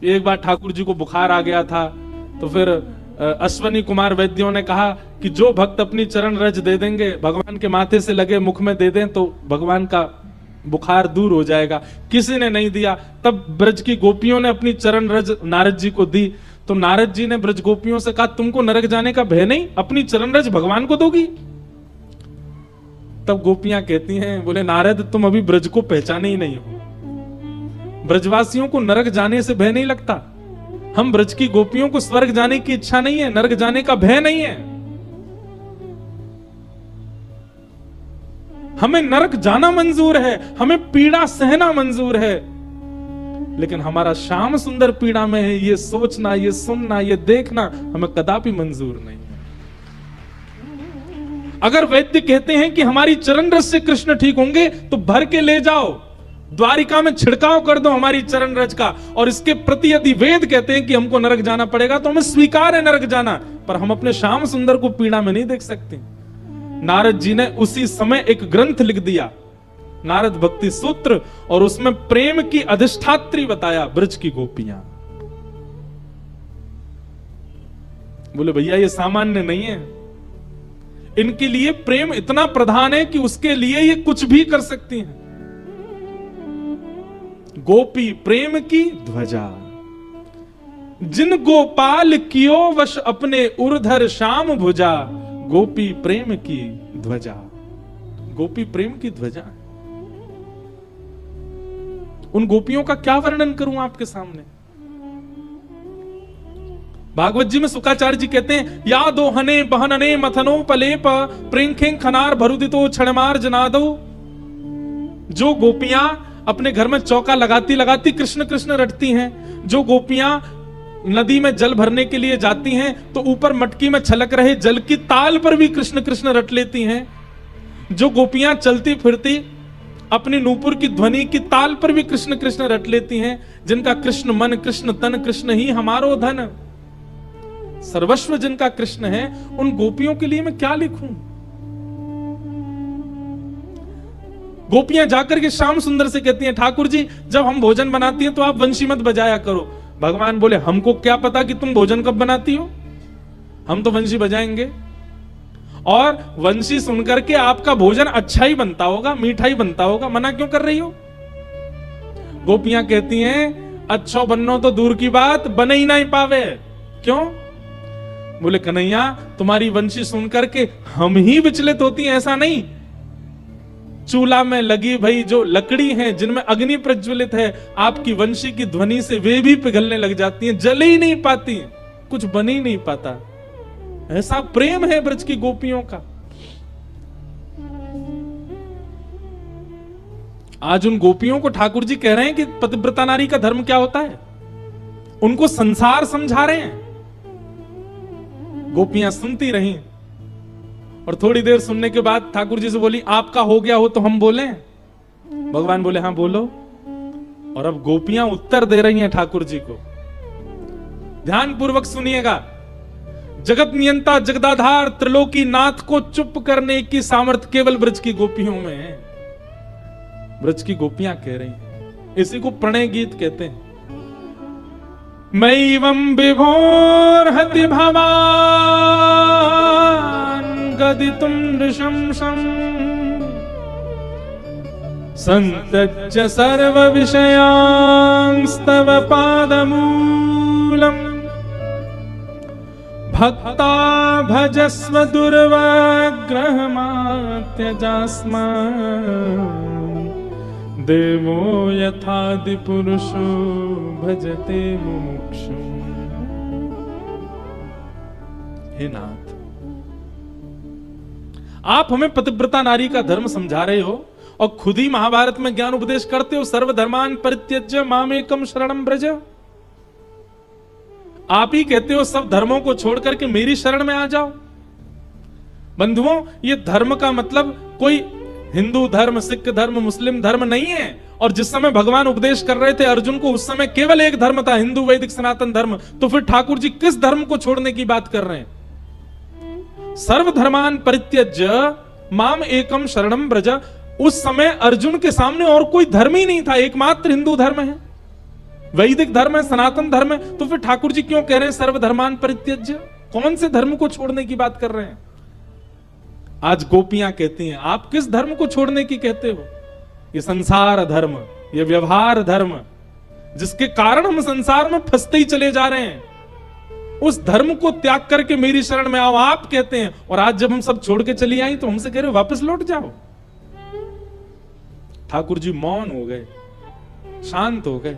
एक बार ठाकुर जी को बुखार आ गया था, तो फिर अश्वनी कुमार वैद्यों ने कहा कि जो भक्त अपनी चरण रज दे देंगे, भगवान के माथे से लगे मुख में दे दें, तो भगवान का बुखार दूर हो जाएगा। किसी ने नहीं दिया। तब ब्रज की गोपियों ने अपनी चरण रज नारद जी को दी, तो नारद जी ने ब्रज गोपियों से कहा, तुमको नरक जाने का भय नहीं, अपनी चरण रज भगवान को दोगी? तब गोपियां कहती हैं, बोले नारद तुम अभी ब्रज को पहचाने ही नहीं हो। ब्रजवासियों को नरक जाने से भय नहीं लगता। हम ब्रज की गोपियों को स्वर्ग जाने की इच्छा नहीं है, नरक जाने का भय नहीं है। हमें नरक जाना मंजूर है, हमें पीड़ा सहना मंजूर है, लेकिन हमारा श्याम सुंदर पीड़ा में है, ये सोचना, ये सुनना, ये देखना हमें कदापि मंजूर नहीं है। अगर वैद्य कहते हैं कि हमारी चरण रस से कृष्ण ठीक होंगे, तो भर के ले जाओ, द्वारिका में छिड़काव कर दो हमारी चरण रज का। और इसके प्रति यदि वेद कहते हैं कि हमको नरक जाना पड़ेगा, तो हमें स्वीकार है नरक जाना, पर हम अपने श्याम सुंदर को पीड़ा में नहीं देख सकते। नारद जी ने उसी समय एक ग्रंथ लिख दिया, नारद भक्ति सूत्र, और उसमें प्रेम की अधिष्ठात्री बताया ब्रज की गोपियां। बोले भैया ये सामान्य नहीं है, इनके लिए प्रेम इतना प्रधान है कि उसके लिए ये कुछ भी कर सकती हैं। गोपी प्रेम की ध्वजा, जिन गोपाल कियो वश अपने उर्धर श्याम भुजा, गोपी प्रेम की ध्वजा। गोपी प्रेम की ध्वजा। उन गोपियों का क्या वर्णन करूं आपके सामने? भागवत जी में शुकाचार्य जी कहते हैं, या दोहने बहनने मथनो पलेप प्रेंखें खनार भरुदितो क्षणमार जनादो। जो गोपियां अपने घर में चौका लगाती लगाती कृष्ण कृष्ण रटती हैं, जो गोपियां नदी में जल भरने के लिए जाती हैं तो ऊपर मटकी में छलक रहे जल की ताल पर भी कृष्ण कृष्ण रट लेती हैं, जो गोपियां चलती फिरती अपनी नूपुर की ध्वनि की ताल पर भी कृष्ण कृष्ण रट लेती हैं, जिनका कृष्ण मन कृष्ण तन कृष्ण ही हमारो धन, सर्वस्व जिनका कृष्ण है, उन गोपियों के लिए मैं क्या लिखूं? गोपियां जाकर के श्याम सुंदर से कहती हैं, ठाकुर जी जब हम भोजन बनाती हैं तो आप वंशी मत बजाया करो। भगवान बोले, हमको क्या पता कि तुम भोजन कब बनाती हो, हम तो वंशी बजाएंगे, और वंशी सुनकर के आपका भोजन अच्छा ही बनता होगा, मीठा ही बनता होगा, मना क्यों कर रही हो? गोपियां कहती हैं, अच्छो बनो तो दूर की बात, बने ही नहीं पावे। क्यों? बोले कन्हैया तुम्हारी वंशी सुनकर के हम ही विचलित होती हैं, ऐसा नहीं। चूल्हा में लगी भाई जो लकड़ी है, जिनमें अग्नि प्रज्वलित है, आपकी वंशी की ध्वनि से वे भी पिघलने लग जाती हैं, जल ही नहीं पाती, कुछ बन ही नहीं पाता। ऐसा प्रेम है ब्रज की गोपियों का। आज उन गोपियों को ठाकुर जी कह रहे हैं कि पतिव्रता नारी का धर्म क्या होता है, उनको संसार समझा रहे हैं। गोपियां सुनती रहीं, और थोड़ी देर सुनने के बाद ठाकुर जी से बोली, आपका हो गया हो तो हम बोलें? भगवान बोले, हाँ बोलो। और अब गोपियां उत्तर दे रही हैं ठाकुर जी को। ध्यान पूर्वक सुनिएगा। जगत नियंता जगदाधार त्रिलोकी नाथ को चुप करने की सामर्थ्य केवल ब्रज की गोपियों में है। ब्रज की गोपियां कह रही हैं, इसी को प्रणय गीत कहते हैं। मैवं विभोर्हति भवान् गदितुं नृशंसम् सन्तज्य सर्वविषयांस्तव पादमूलम् भक्ता भजस्व दुर्वाग्रहमात्यजास्मान् देवो यथादिपुरुषो भजते मुमुक्षुम्। हे नाथ, आप हमें पतिव्रता नारी का धर्म समझा रहे हो और खुद ही महाभारत में ज्ञान उपदेश करते हो, सर्वधर्मान परित्यज्य मामेकम शरणम ब्रज। आप ही कहते हो सब धर्मों को छोड़ करके मेरी शरण में आ जाओ। बंधुओं, ये धर्म का मतलब कोई हिंदू धर्म, सिख धर्म, मुस्लिम धर्म नहीं है। और जिस समय भगवान उपदेश कर रहे थे अर्जुन को, उस समय केवल एक धर्म था, हिंदू वैदिक सनातन धर्म। तो फिर ठाकुर जी किस धर्म को छोड़ने की बात कर रहे हैं? सर्वधर्मान परित्यज्य माम एकम शरणम ब्रज। उस समय अर्जुन के सामने और कोई धर्म ही नहीं था, एकमात्र हिंदू धर्म है, वैदिक धर्म है, सनातन धर्म है। तो फिर ठाकुर जी क्यों कह रहे हैं सर्वधर्मान परित्यज्य? कौन से धर्म को छोड़ने की बात कर रहे हैं? आज गोपियां कहती हैं, आप किस धर्म को छोड़ने की कहते हो? ये संसार धर्म, ये व्यवहार धर्म, जिसके कारण हम संसार में फंसते ही चले जा रहे हैं, उस धर्म को त्याग करके मेरी शरण में आओ आप कहते हैं। और आज जब हम सब छोड़ के चली आई तो हमसे कह रहे हो वापस लौट जाओ। ठाकुर जी मौन हो गए, शांत हो गए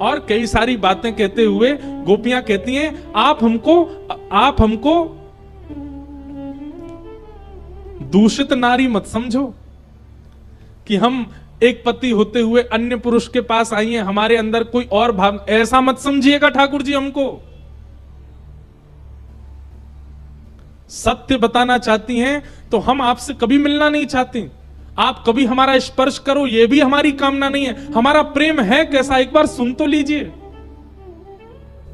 और कई सारी बातें कहते हुए गोपियां कहती हैं, आप हमको दूषित नारी मत समझो कि हम एक पति होते हुए अन्य पुरुष के पास आई हैं, हमारे अंदर कोई और भाव, ऐसा मत समझिएगा ठाकुर जी हमको। सत्य बताना चाहती हैं तो हम आपसे कभी मिलना नहीं चाहती। आप कभी हमारा स्पर्श करो ये भी हमारी कामना नहीं है। हमारा प्रेम है कैसा, एक बार सुन तो लीजिए।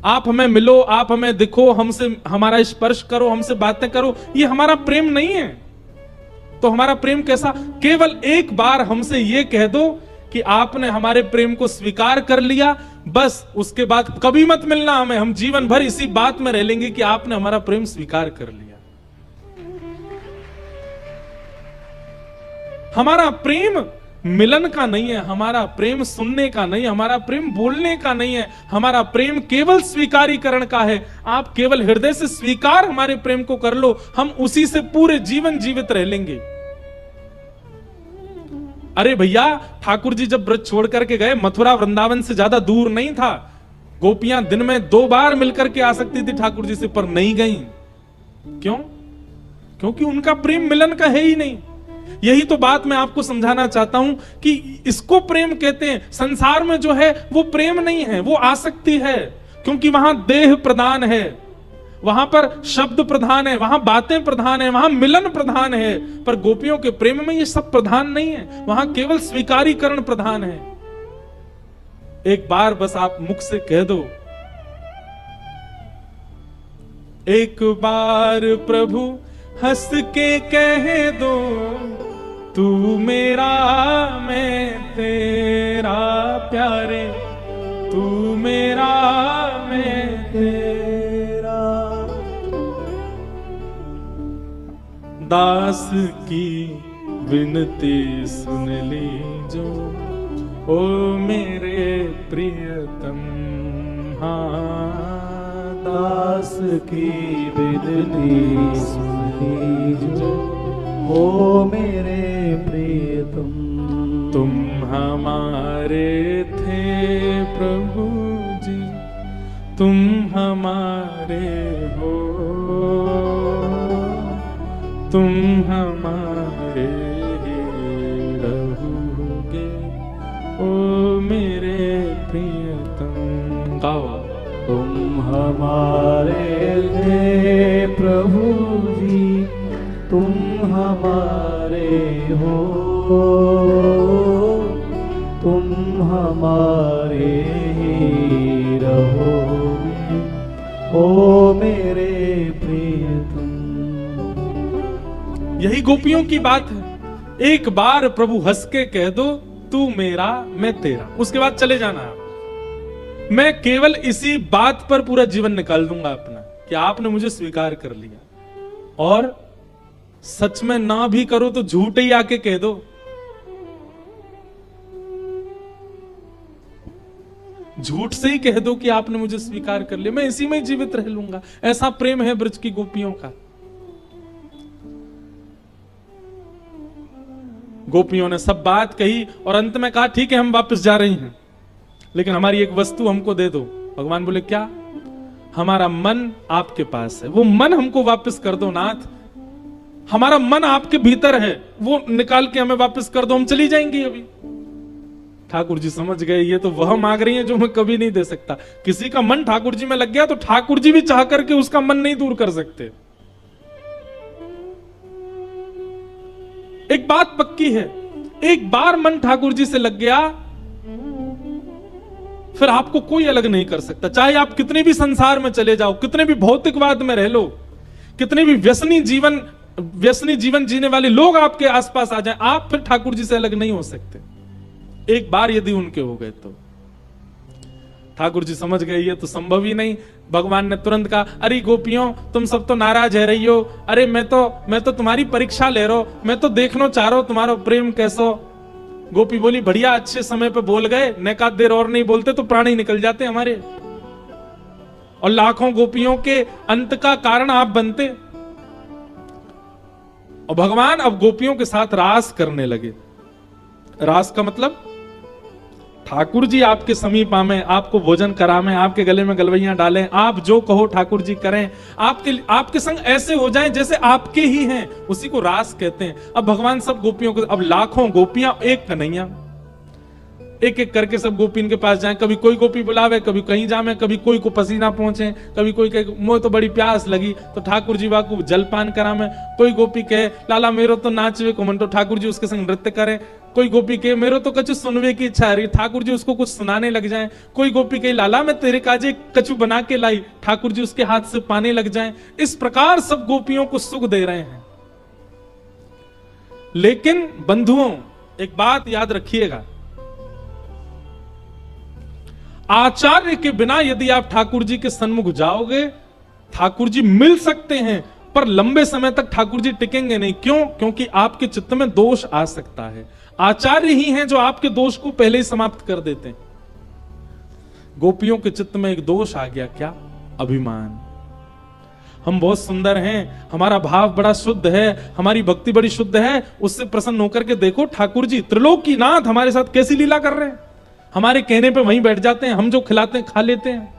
आप हमें मिलो, आप हमें दिखो, हमसे हमारा स्पर्श करो, हमसे बातें करो, ये हमारा प्रेम नहीं है। तो हमारा प्रेम कैसा? केवल एक बार हमसे ये कह दो कि आपने हमारे प्रेम को स्वीकार कर लिया, बस उसके बाद कभी मत मिलना हमें। हम जीवन भर इसी बात में रह लेंगे कि आपने हमारा प्रेम स्वीकार कर लिया। हमारा प्रेम मिलन का नहीं है, हमारा प्रेम सुनने का नहीं, हमारा प्रेम बोलने का नहीं है, हमारा प्रेम केवल स्वीकारीकरण का है। आप केवल हृदय से स्वीकार हमारे प्रेम को कर लो, हम उसी से पूरे जीवन जीवित रह लेंगे। अरे भैया, ठाकुर जी जब ब्रज छोड़ करके गए, मथुरा वृंदावन से ज्यादा दूर नहीं था। गोपियां दिन में 2 बार मिलकर के आ सकती थी ठाकुर जी से, पर नहीं गई। क्यों? क्योंकि उनका प्रेम मिलन का है ही नहीं। यही तो बात मैं आपको समझाना चाहता हूं कि इसको प्रेम कहते हैं। संसार में जो है वो प्रेम नहीं है, वो आसक्ति है, क्योंकि वहां देह प्रधान है, वहां पर शब्द प्रधान है, वहां बातें प्रधान है, वहां मिलन प्रधान है। पर गोपियों के प्रेम में ये सब प्रधान नहीं है, वहां केवल स्वीकारीकरण प्रधान है। एक बार बस आप मुख से कह दो, एक बार प्रभु हंस के कह दो, तू मेरा मैं तेरा प्यारे, तू मेरा मैं तेरा। दास की विनती सुन लीजो, ओ मेरे प्रियतम। हाँ, दास की विनती सुन लीजो, ओ मेरे प्रियतम। तुम हमारे थे प्रभु जी, तुम हमारे हो, तुम हमारे ही रहोगे, ओ मेरे प्रियतम। गाओ। तुम हमारे थे प्रभु जी, तुम हमारे हो, तुम हमारे ही रहोगे, ओ मेरे प्रियतम। यही गोपियों की बात है। एक बार प्रभु हंस के कह दो, तू मेरा मैं तेरा, उसके बाद चले जाना आप। मैं केवल इसी बात पर पूरा जीवन निकाल दूंगा अपना कि आपने मुझे स्वीकार कर लिया, और सच में ना भी करो तो झूठ ही आके कह दो। झूठ से ही कह दो कि आपने मुझे स्वीकार कर लिया, मैं इसी में जीवित रह लूंगा। ऐसा प्रेम है ब्रज की गोपियों का। गोपियों ने सब बात कही और अंत में कहा ठीक है हम वापस जा रही हैं, लेकिन हमारी एक वस्तु हमको दे दो। भगवान बोले क्या? हमारा मन आपके पास है, वो मन हमको वापस कर दो नाथ। हमारा मन आपके भीतर है, वो निकाल के हमें वापस कर दो, हम चली जाएंगे अभी। ठाकुर जी समझ गए ये तो वह मांग रही है जो मैं कभी नहीं दे सकता। किसी का मन ठाकुर जी में लग गया तो ठाकुर जी भी चाह करके उसका मन नहीं दूर कर सकते। एक बात पक्की है, एक बार मन ठाकुर जी से लग गया फिर आपको कोई अलग नहीं कर सकता। चाहे आप कितने भी संसार में चले जाओ, कितने भी भौतिकवाद में रह लो, कितने भी व्यसनी जीवन जीने वाले लोग आपके आसपास आ जाएं, आप फिर ठाकुर जी से अलग नहीं हो सकते। एक बार यदि उनके हो गए तो। ठाकुर जी समझ गए ये तो संभव ही नहीं। भगवान ने तुरंत कहा अरे गोपियों तुम सब तो नाराज है रही हो, अरे मैं तो तुम्हारी परीक्षा ले रहा हूं, मैं तो देखना चाह रहा हूं तुम्हारा प्रेम कैसो। गोपी बोली बढ़िया, अच्छे समय पे बोल गए, नेका देर और नहीं बोलते तो प्राण ही निकल जाते हमारे, और लाखों गोपियों के अंत का कारण आप बनते। और भगवान अब गोपियों के साथ रास करने लगे। रास का मतलब ठाकुर जी आपके समीप आवे, आपको भोजन करावें, आपके गले में गलवैयां डालें, आप जो कहो ठाकुर जी करें, आपके संग ऐसे हो जाएं जैसे आपके ही हैं, उसी को रास कहते हैं। अब भगवान सब गोपियों को, अब लाखों गोपियां एक कन्हैया, एक एक करके सब गोपी के पास जाएं। कभी कोई गोपी बुलावे, कभी कहीं जावे, कभी कोई को पसीना पहुंचे, कभी कोई कहे मोह तो बड़ी प्यास लगी तो ठाकुर जी वाकू जलपान करावे। कोई गोपी कहे लाला मेरो तो नाचवे को मन, तो ठाकुर जी उसके संग नृत्य करें। कोई गोपी कहे मेरो तो कछु सुनवे की इच्छा है, ठाकुर जी उसको कुछ सुनाने लग जाएं। कोई गोपी कहे लाला मैं तेरे काजे कछु बना के लाई, ठाकुर जी उसके हाथ से पाने लग जाएं। इस प्रकार सब गोपियों को सुख दे रहे हैं। लेकिन बंधुओं एक बात याद रखिएगा, आचार्य के बिना यदि आप ठाकुर जी के सन्मुख जाओगे, ठाकुर जी मिल सकते हैं पर लंबे समय तक ठाकुर जी टिकेंगे नहीं। क्यों? क्योंकि आपके चित्त में दोष आ सकता है। आचार्य ही हैं जो आपके दोष को पहले ही समाप्त कर देते हैं। गोपियों के चित्त में एक दोष आ गया, क्या? अभिमान। हम बहुत सुंदर हैं, हमारा भाव बड़ा शुद्ध है, हमारी भक्ति बड़ी शुद्ध है, उससे प्रसन्न होकर के देखो ठाकुर जी त्रिलोकीनाथ हमारे साथ कैसी लीला कर रहे हैं। हमारे कहने पे वहीं बैठ जाते हैं, हम जो खिलाते हैं खा लेते हैं।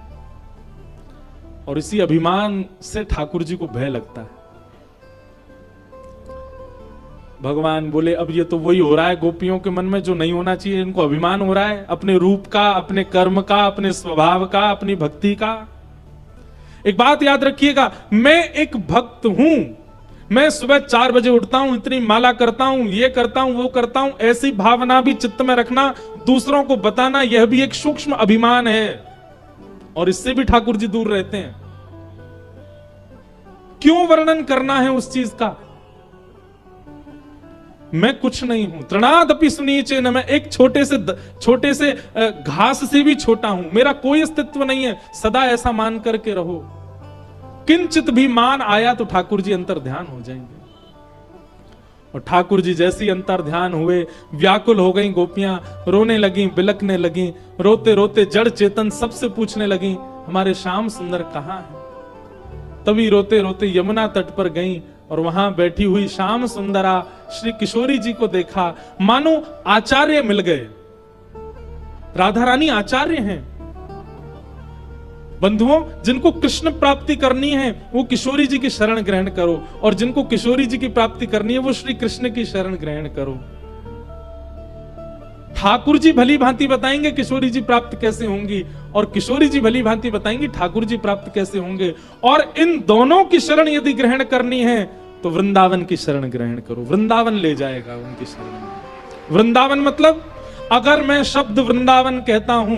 और इसी अभिमान से ठाकुर जी को भय लगता है। भगवान बोले अब ये तो वही हो रहा है गोपियों के मन में जो नहीं होना चाहिए। इनको अभिमान हो रहा है अपने रूप का, अपने कर्म का, अपने स्वभाव का, अपनी भक्ति का। एक बात याद रखिएगा, मैं एक भक्त हूं, मैं सुबह 4 बजे उठता हूं, इतनी माला करता हूं, ये करता हूं, वो करता हूं, ऐसी भावना भी चित्त में रखना, दूसरों को बताना, यह भी एक सूक्ष्म अभिमान है। और इससे भी ठाकुर जी दूर रहते हैं। क्यों वर्णन करना है उस चीज का? मैं कुछ नहीं हूं, तृणादपि सुनीचे न, मैं एक छोटे से घास से भी छोटा हूं, मेरा कोई अस्तित्व नहीं है। सदा ऐसा मान करके रहो। किंचित भी मान आया तो ठाकुर जी अंतर ध्यान हो जाएंगे। और ठाकुर जी जैसी अंतर ध्यान हुए, व्याकुल हो गई गोपियां, रोने लगी, बिलकने लगी, रोते रोते जड़ चेतन सबसे पूछने लगी हमारे श्याम सुंदर कहां है। तभी रोते रोते यमुना तट पर गई और वहां बैठी हुई श्याम सुंदरा श्री किशोरी जी को देखा, मानो आचार्य मिल गए। राधा रानी आचार्य हैं। बंधुओं, जिनको कृष्ण प्राप्ति करनी है वो किशोरी जी की शरण ग्रहण करो, और जिनको किशोरी जी की प्राप्ति करनी है वो श्री कृष्ण की शरण ग्रहण करो। ठाकुर जी भली भांति बताएंगे किशोरी जी प्राप्त कैसे होंगी, और किशोरी जी भली भांति बताएंगी ठाकुर जी प्राप्त कैसे होंगे। और इन दोनों की शरण यदि ग्रहण करनी है तो वृंदावन की शरण ग्रहण करो, वृंदावन ले जाएगा उनकी शरण। वृंदावन मतलब, अगर मैं शब्द वृंदावन कहता हूं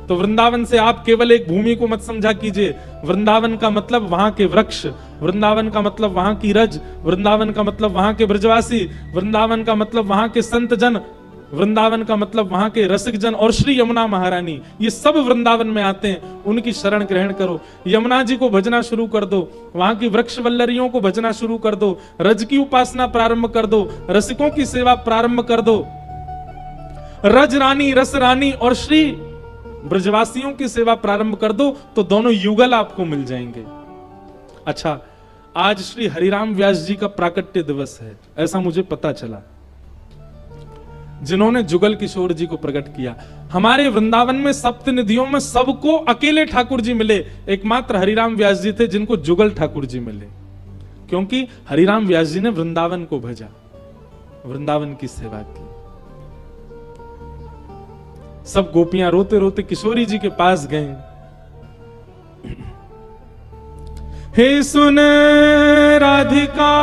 तो वृंदावन से आप केवल एक भूमि को मत समझा कीजिए। वृंदावन का मतलब वहां के वृक्ष, वृंदावन का मतलब वहां की रज, वृंदावन का मतलब वहां के ब्रजवासी, वृंदावन का मतलब वहां के संत जन, वृंदावन का मतलब वहां के रसिक जन और श्री यमुना महारानी, ये सब वृंदावन में आते हैं, उनकी शरण ग्रहण करो। यमुना जी को भजना शुरू कर दो, वहां की वृक्ष वल्लरियों को भजना शुरू कर दो, रज की उपासना प्रारंभ कर दो, रसिकों की सेवा प्रारंभ कर दो। रज रानी, रस रानी और श्री ब्रजवासियों की सेवा प्रारंभ कर दो, तो दोनों युगल आपको मिल जाएंगे। अच्छा, आज श्री हरिराम व्यास जी का प्राकट्य दिवस है, ऐसा मुझे पता चला, जिन्होंने जुगल किशोर जी को प्रकट किया। हमारे वृंदावन में सप्त निधियों में सबको अकेले ठाकुर जी मिले, एकमात्र हरिराम व्यास जी थे जिनको जुगल ठाकुर जी मिले, क्योंकि हरिराम व्यास जी ने वृंदावन को भजा, वृंदावन की सेवा की। सब गोपियां रोते रोते किशोरी जी के पास गए। हे सुन राधिका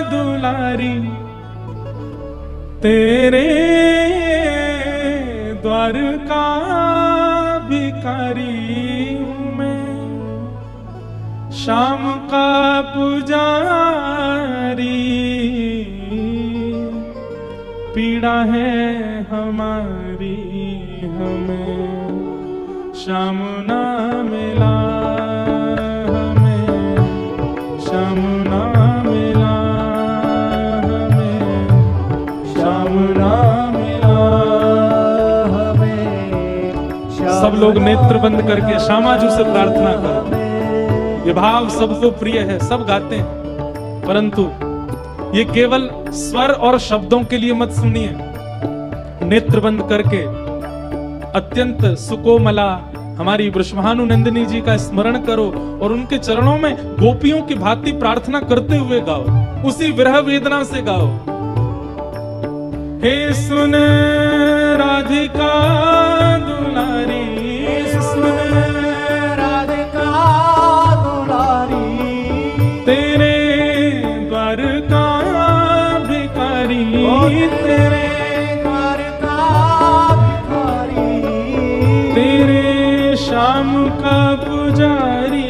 दुलारी, तेरे द्वार का भिखारी हूं मैं, श्याम का पुजारी, पीड़ा है हमारी हमें श्याम ना मिला, हमें श्याम ना मिला, हमें श्याम ना मिला, हमें। सब लोग नेत्र बंद करके श्यामाजू से प्रार्थना करो। ये भाव सबको प्रिय है, सब गाते हैं, परंतु ये केवल स्वर और शब्दों के लिए मत सुनिए। नेत्र बंद करके अत्यंत सुकोमला हमारी वृषभानुनंदिनी जी का स्मरण करो और उनके चरणों में गोपियों की भांति प्रार्थना करते हुए गाओ, उसी विरह वेदना से गाओ। हे सुन राधिका दुलारी, सुन राधिका दुलारी, तेरे द्वार का भिखारी, तेरे द्वार का भिखारी, तेरे श्याम का पुजारी,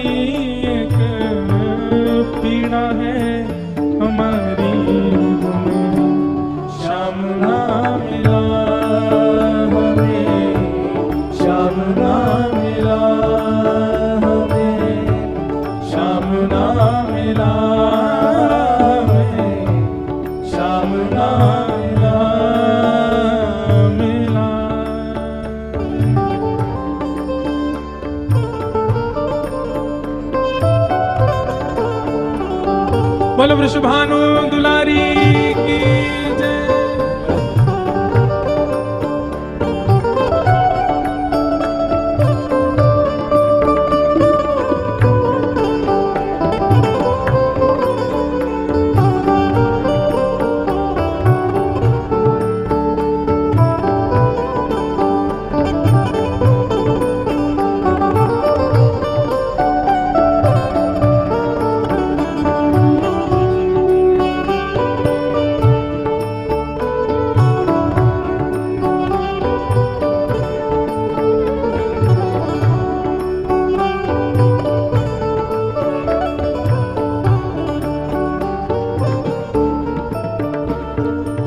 एक पीड़ा है हमारी हमें श्याम ना मिला, हमें श्याम ना मिला, हमें श्याम ना मिला, हमें श्याम ना मिला। बोलो वृषभानु दुलारी की जय।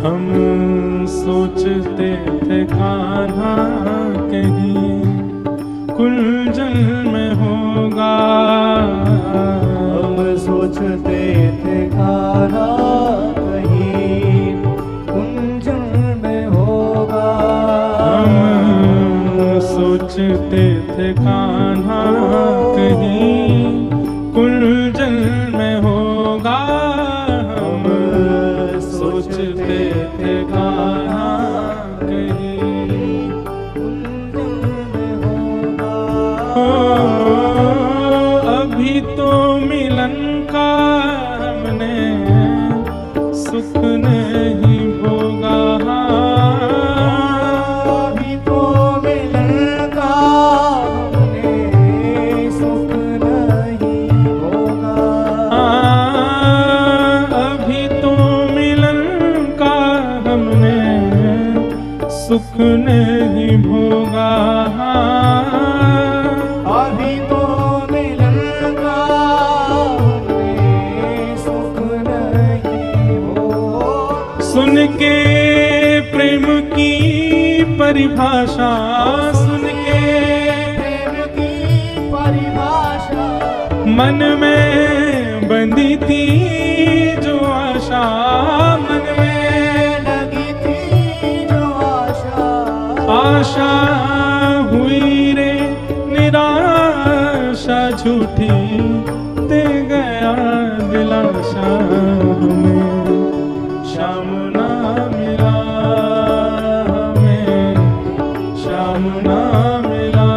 हम सोचते थे कान्हा कहीं कुंजल में होगा, हम सोचते थे कान्हा कहीं कुंजल में होगा, हम सोचते थे कान्हा कहीं कुंजल में होगा, हम सोचते थे कान्हा कहीं कुंजल में होगा। अभी तो मिलन का हमने सुख नहीं भोगा, अभी तो मिलन का हमने सुख नहीं होगा, परिभाषा सुन के, प्रेम की परिभाषा मन में बंधी थी जो आशा, मन में लगी थी जो आशा, आशा हुई रे निराशा झूठी, दे गया दिलासा हमें, श्याम ना मिला हमें, श्याम ना मिला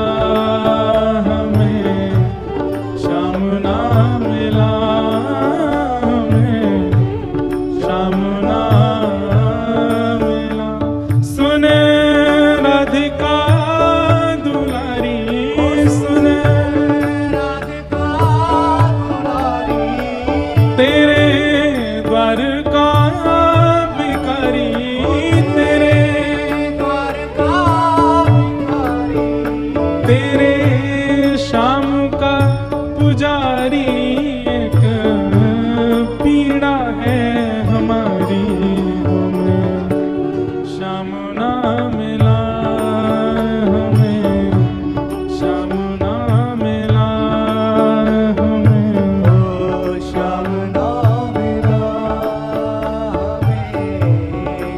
हमें, श्याम ना मिला हमें, श्याम ना मिला। सुने राधिका दुलारी, सुने राधिका दुलारी, तेरे द्वार का भिखारी, तेरे द्वार का भिखारी, तेरे शाम का पुजारी, एक पीड़ा है हमारी हमें, श्याम ना मिला हमें, श्याम ना मिला हमें। ओ श्याम ना मिला हमें,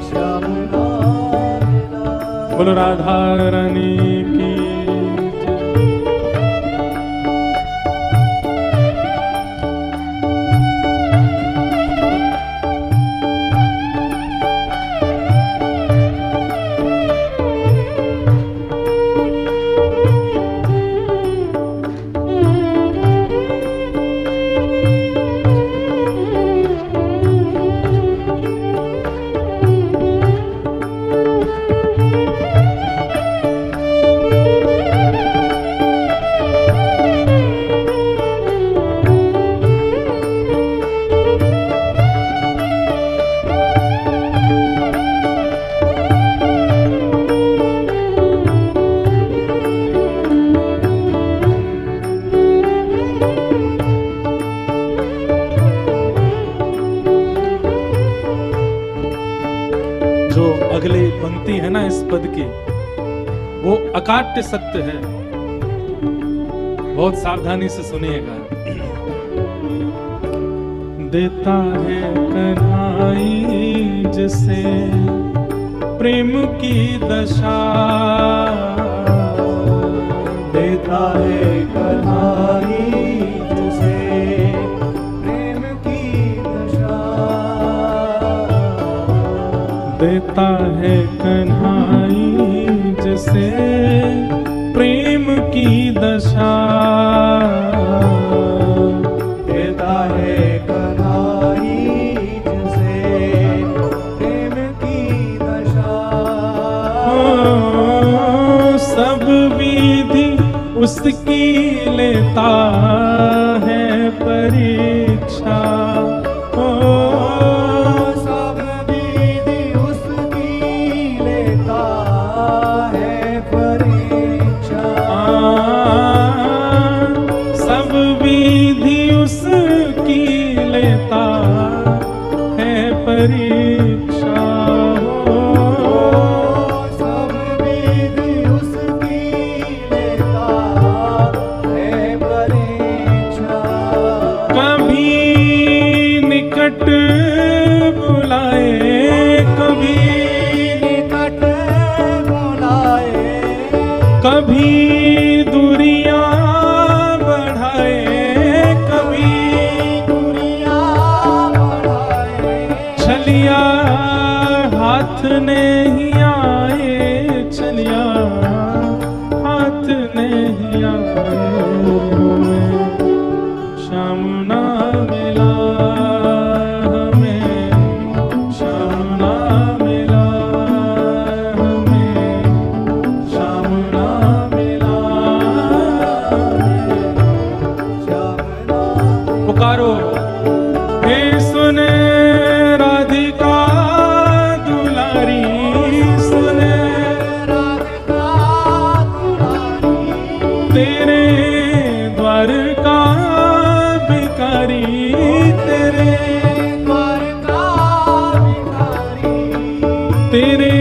श्याम ना मिला। बोलो राधा रानी की जय। जो अगली पंक्ति है ना इस पद की, वो अकाट्य सत्य है, बहुत सावधानी से सुनिएगा। देता है कन्हाई जिसे प्रेम की दशा, देता है कन्हाई जिसे प्रेम की दशा, देता है कन्हाई जिसे प्रेम की दशा, देता है कन्हाई जिसे प्रेम की दशा, ओ, सब विधि उसकी लेता है परीक्षा, ओ, सब विधि उसकी लेता है परीक्षा, सब विधि उसकी लेता है परीक्षा, सब विधि उसकी लेता है परीक्षा, कभी निकट बुलाए, कभी निकट बुलाए, कभी दूरियां बढ़ाए, कभी दूरियां बढ़ाए, छलिया हाथ नहीं आए, छलिया हाथ नहीं आए हमें, श्याम ना मिला हमें, श्याम ना मिला हमें, श्याम ना मिला हमें। श्याम ना पुकारो हे सुने राधिका दुलारी, सुने राधिका दुलारी, तेरे द्वार का भिखारी, तेरे द्वार का भिखारी, तेरे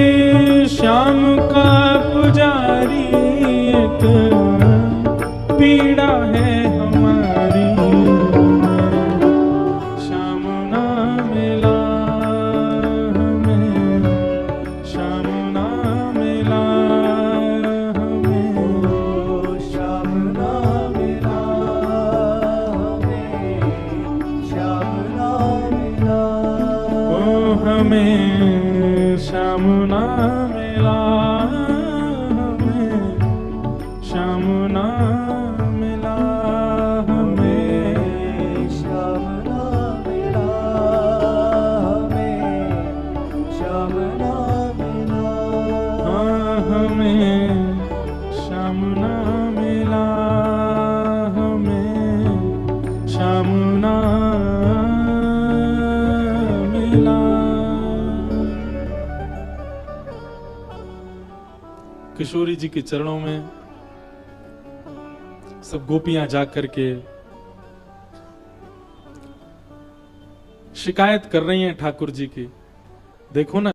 श्याम का हमारी एक पीड़ा है हमारी, श्याम ना मिला हमें, श्याम ना मिला हमें, श्याम ना मिला हमें, श्याम ना मिला ओ हमें श्याम ना मिला हमें, श्याम ना मिला हमें, श्याम ना मिला हमें, श्याम ना मिला हाँ हमें श्याम ना मिला हमें, श्याम ना मिला। किशोरी जी के चरणों में सब गोपियां जाकर के शिकायत कर रही हैं ठाकुर जी की, देखो ना